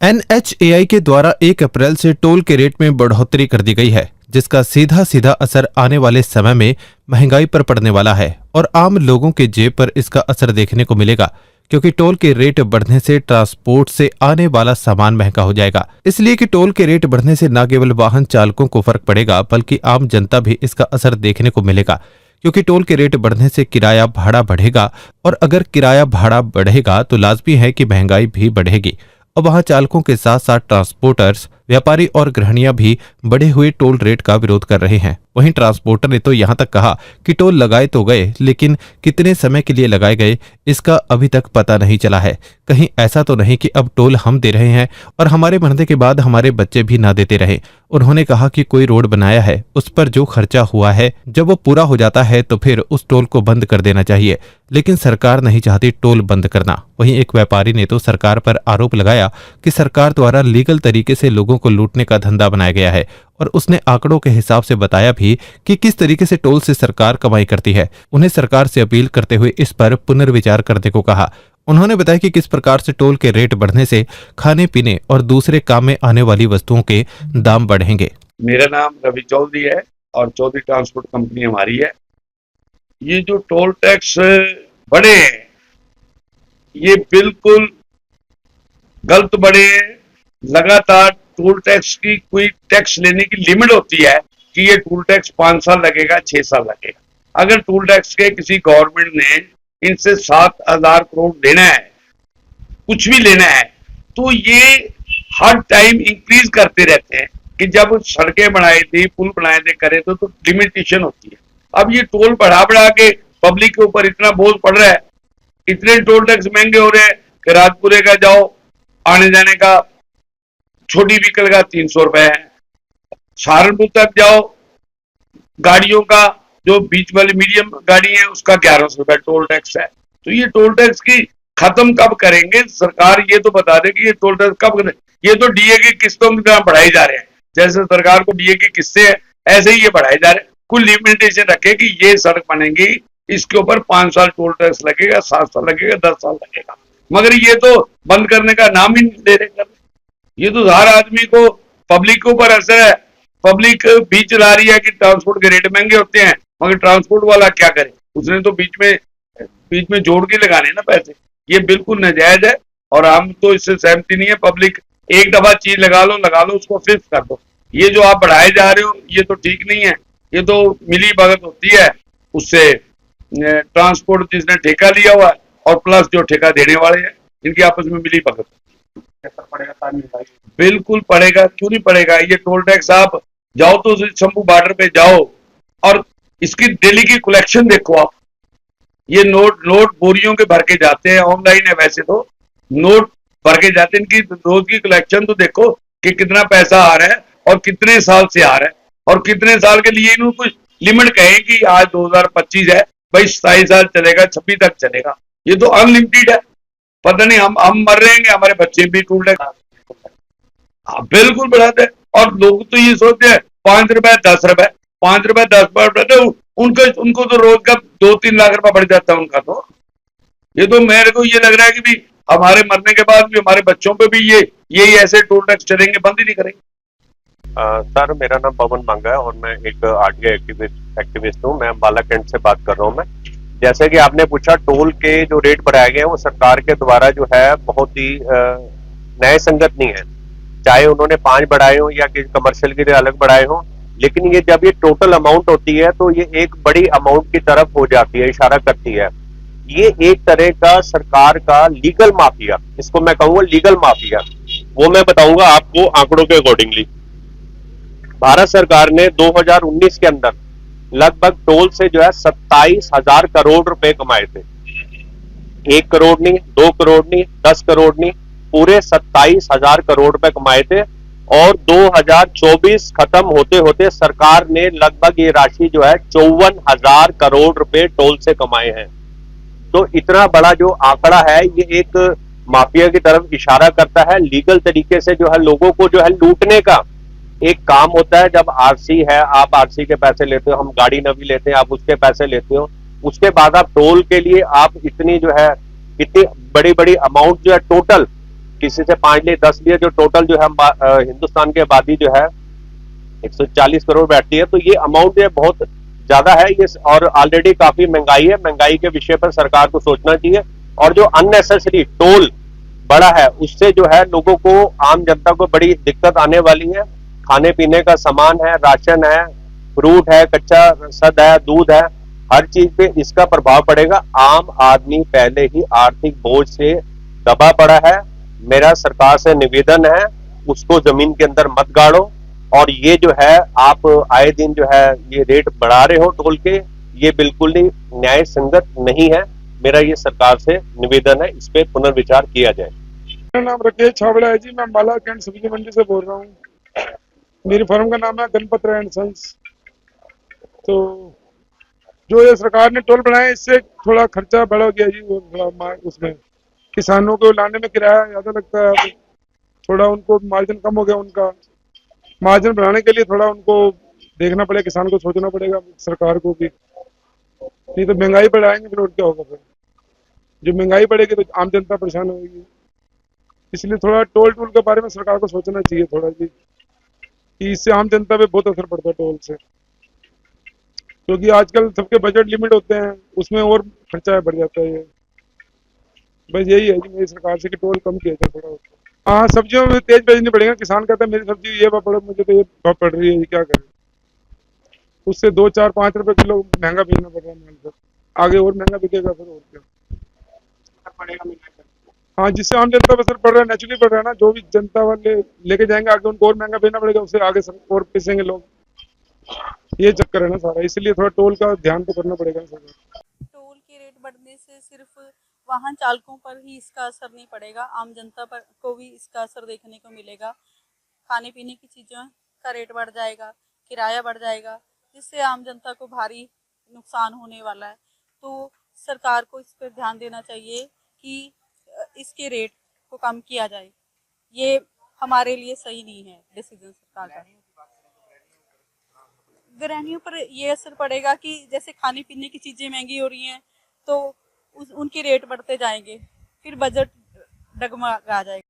NHAI के द्वारा 1 अप्रैल से टोल के रेट में बढ़ोतरी कर दी गई है, जिसका सीधा सीधा असर आने वाले समय में महंगाई पर पड़ने वाला है और आम लोगों के जेब पर इसका असर देखने को मिलेगा, क्योंकि टोल के रेट बढ़ने से ट्रांसपोर्ट से आने वाला सामान महंगा हो जाएगा। इसलिए कि टोल के रेट बढ़ने से न केवल वाहन चालकों को फर्क पड़ेगा, बल्कि आम जनता भी इसका असर देखने को मिलेगा, क्योंकि टोल के रेट बढ़ने से किराया भाड़ा बढ़ेगा और अगर किराया भाड़ा बढ़ेगा तो लाजमी है कि महंगाई भी बढ़ेगी और वहां चालकों के साथ साथ ट्रांसपोर्टर्स, व्यापारी और गृहिणियां भी बढ़े हुए टोल रेट का विरोध कर रहे हैं। वहीं ट्रांसपोर्टर ने तो यहां तक कहा कि टोल लगाए तो गए, लेकिन कितने समय के लिए लगाए गए इसका अभी तक पता नहीं चला है। कहीं ऐसा तो नहीं कि अब टोल हम दे रहे हैं और हमारे मरने के बाद हमारे बच्चे भी ना देते रहे। उन्होंने कहा कि कोई रोड बनाया है, उस पर जो खर्चा हुआ है जब वो पूरा हो जाता है तो फिर उस टोल को बंद कर देना चाहिए, लेकिन सरकार नहीं चाहती टोल बंद करना। वहीं एक व्यापारी ने तो सरकार पर आरोप लगाया कि सरकार द्वारा लीगल तरीके से लोगों को लूटने का धंधा बनाया गया है और उसने आंकड़ों के हिसाब से बताया भी कि किस तरीके से टोल से सरकार कमाई करती है। उन्हें सरकार से अपील करते हुए इस पर पुनर्विचार करने को कहा। उन्होंने बताया कि किस प्रकार से टोल के रेट बढ़ने से खाने पीने और दूसरे काम में आने वाली वस्तुओं के दाम बढ़ेंगे। मेरा नाम रवि चौधरी है और चौधरी ट्रांसपोर्ट कंपनी हमारी है। ये जो टोल टैक्स बढ़े हैं ये बिल्कुल गलत बढ़े हैं। लगातार टोल टैक्स की कोई टैक्स लेने की लिमिट होती है कि ये टोल टैक्स 5 साल लगेगा, 6 साल लगेगा। अगर टोल टैक्स के किसी गवर्नमेंट ने इनसे 7,000 करोड़ लेना है, कुछ भी लेना है, तो ये हर टाइम इंक्रीज करते रहते हैं कि जब सड़कें बनाई थी, पुल बनाए थे, करे तो लिमिटेशन होती है। अब ये टोल बढ़ा बढ़ा के पब्लिक के ऊपर इतना बोझ पड़ रहा है, इतने टोल टैक्स महंगे हो रहे हैं कि राजपुरे का जाओ, आने जाने का छोटी व्हीकल का 300 रुपए है, सहारनपुर तक जाओ गाड़ियों का जो बीच वाली मीडियम गाड़ी है उसका 1100 रुपए टोल टैक्स है। तो ये टोल टैक्स की खत्म कब करेंगे सरकार, ये तो बता दे कि ये टोल टैक्स कब करें। ये तो डीए की किस्तों की तरह बढ़ाए जा रहे हैं, जैसे सरकार को डीए की किस्तें हैं ऐसे ही ये बढ़ाए जा रहे हैं। कुछ लिमिटेशन रखे कि ये सड़क बनेगी, इसके ऊपर 5 साल टोल टैक्स लगेगा, 7 साल लगेगा, 10 साल लगेगा, मगर ये तो बंद करने का नाम ही नहीं ले रहे। ये तो हर आदमी को, पब्लिक के ऊपर असर है। पब्लिक भी चला रही है कि ट्रांसपोर्ट के रेट महंगे होते हैं, मगर ट्रांसपोर्ट वाला क्या करे, उसने तो बीच में जोड़ के लगाने ना पैसे। ये बिल्कुल नाजायज है और हम तो इससे सहमति नहीं है। पब्लिक एक दफा चीज लगा लो उसको फिक्स कर दो। ये जो आप बढ़ाए जा रहे हो ये तो ठीक नहीं है। ये तो मिली भगत होती है, उससे ट्रांसपोर्ट जिसने ठेका लिया हुआ है और प्लस जो ठेका देने वाले हैं, इनकी आपस में मिली भगत पड़ेगा। बिल्कुल पड़ेगा, क्यों नहीं पड़ेगा। ये टोल टैक्स आप जाओ तो शंभू बॉर्डर पे जाओ और इसकी डेली की कलेक्शन देखो आप। ये नोट बोरियों के भर के जाते हैं, ऑनलाइन है वैसे तो, नोट भर के जाते हैं। इनकी रोज की कलेक्शन तो देखो कि कितना पैसा आ रहा है और कितने साल से आ रहा है और कितने साल के लिए। इन्होंने कुछ लिमिट कहे कि आज 2025 है भाई, 27 साल चलेगा, 26 तक चलेगा। ये तो अनलिमिटेड है। पता नहीं हम मर रहेंगे, हमारे बच्चे भी टूट रहे। बिल्कुल बढ़ाते हैं और लोग तो ये सोचते हैं 5 रुपए 10 रुपए, 5 रुपए 10 रुपए, उनको तो रोज का 2-3 लाख रुपए बढ़ जाता है उनका। तो ये तो मेरे को ये लग रहा है कि भी हमारे मरने के बाद भी हमारे बच्चों पे भी यही ऐसे टोल टैक्स चलेंगे, बंद ही नहीं करेंगे। सर, मेरा नाम पवन मांगा है और मैं एक आरटीआई एक्टिविस्ट हूँ। मैं अम्बाला कैंट से बात कर रहा हूँ। मैं जैसे कि आपने पूछा, टोल के जो रेट बढ़ाए गए हैं वो सरकार के द्वारा जो है बहुत ही न्याय संगत नहीं है। चाहे उन्होंने 5 बढ़ाए हो या कि कमर्शियल के लिए अलग बढ़ाए हो, लेकिन ये जब ये टोटल अमाउंट होती है तो ये एक बड़ी अमाउंट की तरफ हो जाती है, इशारा करती है। ये एक तरह का सरकार का लीगल माफिया, इसको मैं कहूंगा लीगल माफिया। वो मैं बताऊंगा आपको आंकड़ों के अकॉर्डिंगली। भारत सरकार ने 2019 के अंदर लगभग टोल से जो है 27,000 करोड़ रुपए कमाए थे। 1 करोड़ नहीं, 2 करोड़ नहीं, 10 करोड़ नहीं, पूरे 27,000 करोड़ रुपए कमाए थे। और 2024 खत्म होते होते सरकार ने लगभग ये राशि जो है 54,000 करोड़ रुपए टोल से कमाए हैं। तो इतना बड़ा जो आंकड़ा है ये एक माफिया की तरफ इशारा करता है। लीगल तरीके से जो है लोगों को जो है लूटने का एक काम होता है। जब आरसी है, आप आरसी के पैसे लेते हो, हम गाड़ी नवी लेते हैं, आप उसके पैसे लेते हो, उसके बाद आप टोल के लिए आप इतनी जो है इतनी बड़ी बड़ी अमाउंट जो है टोटल किसी से 5 लिए 10 लिए, जो टोटल जो है हिंदुस्तान की आबादी जो है 140 करोड़ बैठती है, तो ये अमाउंट जो है बहुत ज्यादा है ये, और ऑलरेडी काफी महंगाई है। महंगाई के विषय पर सरकार को सोचना चाहिए, और जो अननेसेसरी टोल बड़ा है उससे जो है लोगों को, आम जनता को बड़ी दिक्कत आने वाली है। खाने पीने का सामान है, राशन है, फ्रूट है, कच्चा सद है, दूध है, हर चीज पे इसका प्रभाव पड़ेगा। आम आदमी पहले ही आर्थिक बोझ से दबा पड़ा है। मेरा सरकार से निवेदन है, उसको जमीन के अंदर मत गाड़ो, और ये जो है आप आए दिन जो है ये रेट बढ़ा रहे हो टोल के, ये बिल्कुल ही न्याय संगत नहीं है। मेरा ये सरकार से निवेदन है, इस पे पुनर्विचार किया जाए। मेरा नाम राकेश छाबड़ा है जी। मैं अंबाला कैंट सब्जी मंडी से बोल रहा हूँ। मेरी फर्म का नाम है गणपत एंड सन्स। तो जो ये सरकार ने टोल बनाए, इससे थोड़ा खर्चा बढ़ गया जी। वो थोड़ा उसमें किसानों को लाने में किराया ज़्यादा लगता है, थोड़ा उनको मार्जिन कम हो गया उनका। मार्जिन बढ़ाने के लिए थोड़ा उनको देखना पड़ेगा, किसान को सोचना पड़ेगा, सरकार को भी। नहीं तो महंगाई बढ़ाएंगे फिर और क्या होगा। फिर जो महंगाई बढ़ेगी तो आम जनता परेशान होगी। इसलिए थोड़ा टोल टूल के बारे में सरकार को सोचना चाहिए थोड़ा जी, कि इससे आम जनता पे बहुत असर पड़ता है टोल से। क्योंकि आजकल सबके बजट लिमिट होते हैं, उसमें और खर्चा बढ़ जाता है। ये बस यही है जी मेरी सरकार से कि टोल कम किया जाए थोड़ा। हाँ, सब्जियों में तेज बेचनी पड़ेगा। किसान कहता है मेरी सब्जी ये भाव पड़ो, मुझे तो ये भाव पड़ रही है, ये क्या करें। उससे 2, 4, 5 रुपए किलो महंगा बेचना पड़ रहा है माल। फिर आगे और महंगा बिकेगा, फिर और क्या पड़ेगा। हाँ, जिससे आम जनता पर असर पड़ रहा है, नेचुरली पड़ रहा है ना। जो भी जनता वाले लेके जाएंगे आगे, उनको और महंगा बेचना पड़ेगा, उससे आगे सब और पिसेंगे लोग। ये चक्कर है ना सारा, इसलिए थोड़ा टोल का ध्यान तो करना पड़ेगा सरकार। टोल के रेट बढ़ने से सिर्फ वाहन चालकों पर ही इसका असर नहीं पड़ेगा, आम जनता पर को भी इसका असर देखने को मिलेगा। खाने पीने की चीज़ों का रेट बढ़ जाएगा, किराया बढ़ जाएगा, जिससे आम जनता को भारी नुकसान होने वाला है। तो सरकार को इस पर ध्यान देना चाहिए कि इसके रेट को कम किया जाए। ये हमारे लिए सही नहीं है डिसीजन सरकार का। गृहिणियों पर ये असर पड़ेगा कि जैसे खाने पीने की चीज़ें महंगी हो रही हैं, तो उनके रेट बढ़ते जाएंगे, फिर बजट डगमगा जाएगा।